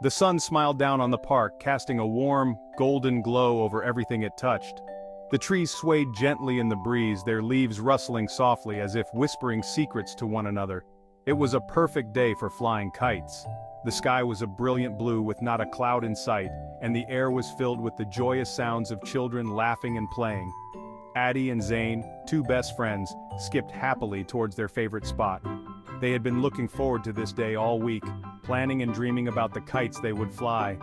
The sun smiled down on the park, casting a warm, golden glow over everything it touched. The trees swayed gently in the breeze, their leaves rustling softly as if whispering secrets to one another. It was a perfect day for flying kites. The sky was a brilliant blue with not a cloud in sight, and the air was filled with the joyous sounds of children laughing and playing. Addie and Zane, two best friends, skipped happily towards their favorite spot. They had been looking forward to this day all week, planning and dreaming about the kites they would fly.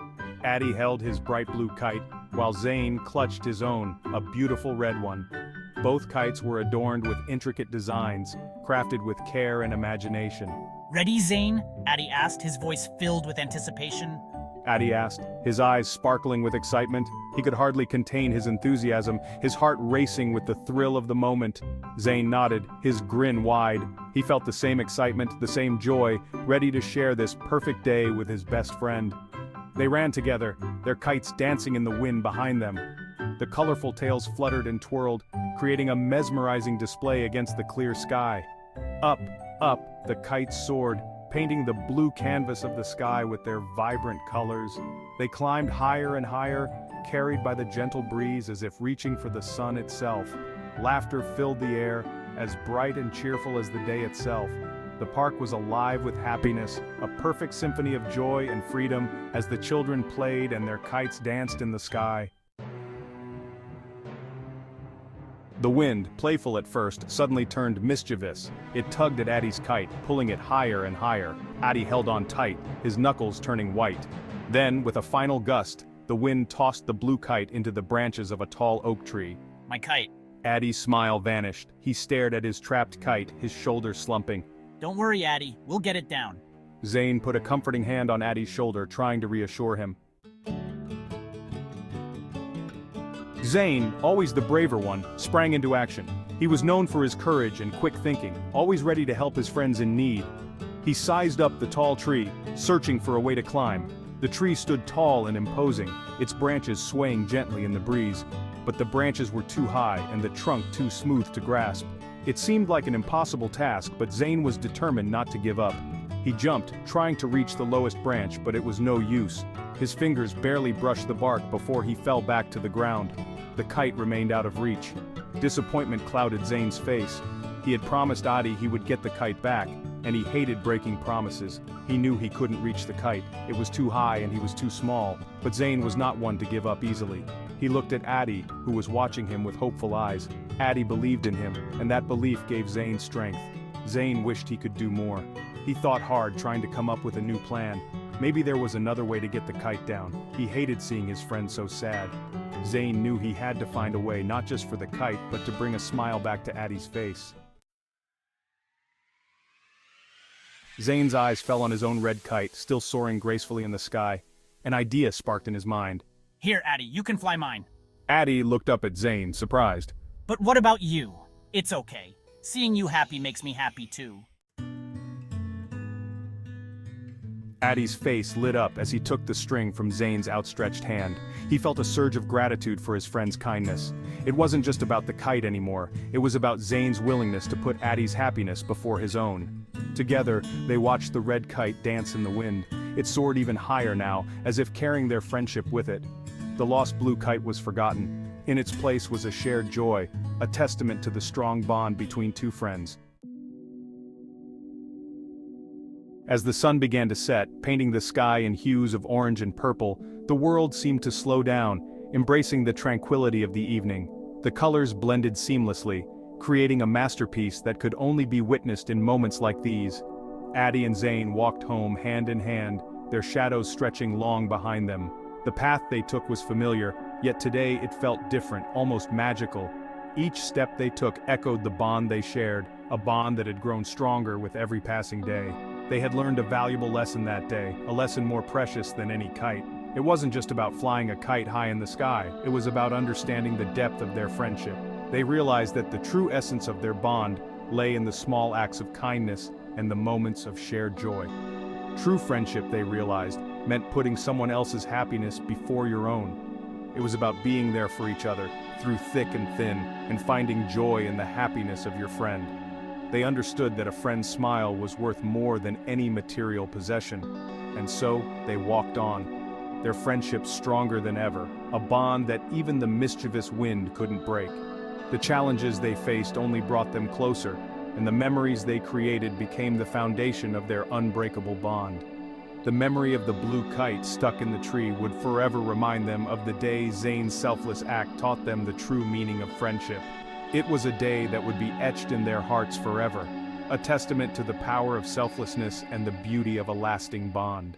Addie held his bright blue kite, while Zane clutched his own, a beautiful red one. Both kites were adorned with intricate designs, crafted with care and imagination. "Ready, Zane?" Addie asked, his voice filled with anticipation. Addie asked, his eyes sparkling with excitement. He could hardly contain his enthusiasm, his heart racing with the thrill of the moment. Zane nodded, his grin wide. He felt the same excitement, the same joy, ready to share this perfect day with his best friend. They ran together, their kites dancing in the wind behind them. The colorful tails fluttered and twirled, creating a mesmerizing display against the clear sky. Up, up, the kites soared, painting the blue canvas of the sky with their vibrant colors. They climbed higher and higher, carried by the gentle breeze as if reaching for the sun itself. Laughter filled the air, as bright and cheerful as the day itself. The park was alive with happiness, a perfect symphony of joy and freedom as the children played and their kites danced in the sky. The wind, playful at first, suddenly turned mischievous. It tugged at Addie's kite, pulling it higher and higher. Addie held on tight, his knuckles turning white. Then, with a final gust, the wind tossed the blue kite into the branches of a tall oak tree. "My kite." Addie's smile vanished. He stared at his trapped kite, his shoulders slumping. "Don't worry, Addie. We'll get it down." Zane put a comforting hand on Addie's shoulder, trying to reassure him. Zane, always the braver one, sprang into action. He was known for his courage and quick thinking, always ready to help his friends in need. He sized up the tall tree, searching for a way to climb. The tree stood tall and imposing, its branches swaying gently in the breeze. But the branches were too high and the trunk too smooth to grasp. It seemed like an impossible task, but Zane was determined not to give up. He jumped, trying to reach the lowest branch, but it was no use. His fingers barely brushed the bark before he fell back to the ground. The kite remained out of reach. Disappointment clouded Zane's face. He had promised Addie he would get the kite back, and he hated breaking promises. He knew he couldn't reach the kite. It was too high and he was too small, but Zane was not one to give up easily. He looked at Addie, who was watching him with hopeful eyes. Addie believed in him, and that belief gave Zane strength. Zane wished he could do more. He thought hard, trying to come up with a new plan. Maybe there was another way to get the kite down. He hated seeing his friend so sad. Zane knew he had to find a way, not just for the kite, but to bring a smile back to Addie's face. Zane's eyes fell on his own red kite, still soaring gracefully in the sky. An idea sparked in his mind. "Here, Addie, you can fly mine." Addie looked up at Zane, surprised. "But what about you? It's okay. Seeing you happy makes me happy too." Addie's face lit up as he took the string from Zane's outstretched hand. He felt a surge of gratitude for his friend's kindness. It wasn't just about the kite anymore, it was about Zane's willingness to put Addie's happiness before his own. Together, they watched the red kite dance in the wind. It soared even higher now, as if carrying their friendship with it. The lost blue kite was forgotten. In its place was a shared joy, a testament to the strong bond between two friends. As the sun began to set, painting the sky in hues of orange and purple, the world seemed to slow down, embracing the tranquility of the evening. The colors blended seamlessly, creating a masterpiece that could only be witnessed in moments like these. Addie and Zane walked home hand in hand, their shadows stretching long behind them. The path they took was familiar, yet today it felt different, almost magical. Each step they took echoed the bond they shared, a bond that had grown stronger with every passing day. They had learned a valuable lesson that day, a lesson more precious than any kite. It wasn't just about flying a kite high in the sky, it was about understanding the depth of their friendship. They realized that the true essence of their bond lay in the small acts of kindness and the moments of shared joy. True friendship, they realized, meant putting someone else's happiness before your own. It was about being there for each other, through thick and thin, and finding joy in the happiness of your friend. They understood that a friend's smile was worth more than any material possession. And so, they walked on, their friendship stronger than ever, a bond that even the mischievous wind couldn't break. The challenges they faced only brought them closer, and the memories they created became the foundation of their unbreakable bond. The memory of the blue kite stuck in the tree would forever remind them of the day Zane's selfless act taught them the true meaning of friendship. It was a day that would be etched in their hearts forever, a testament to the power of selflessness and the beauty of a lasting bond.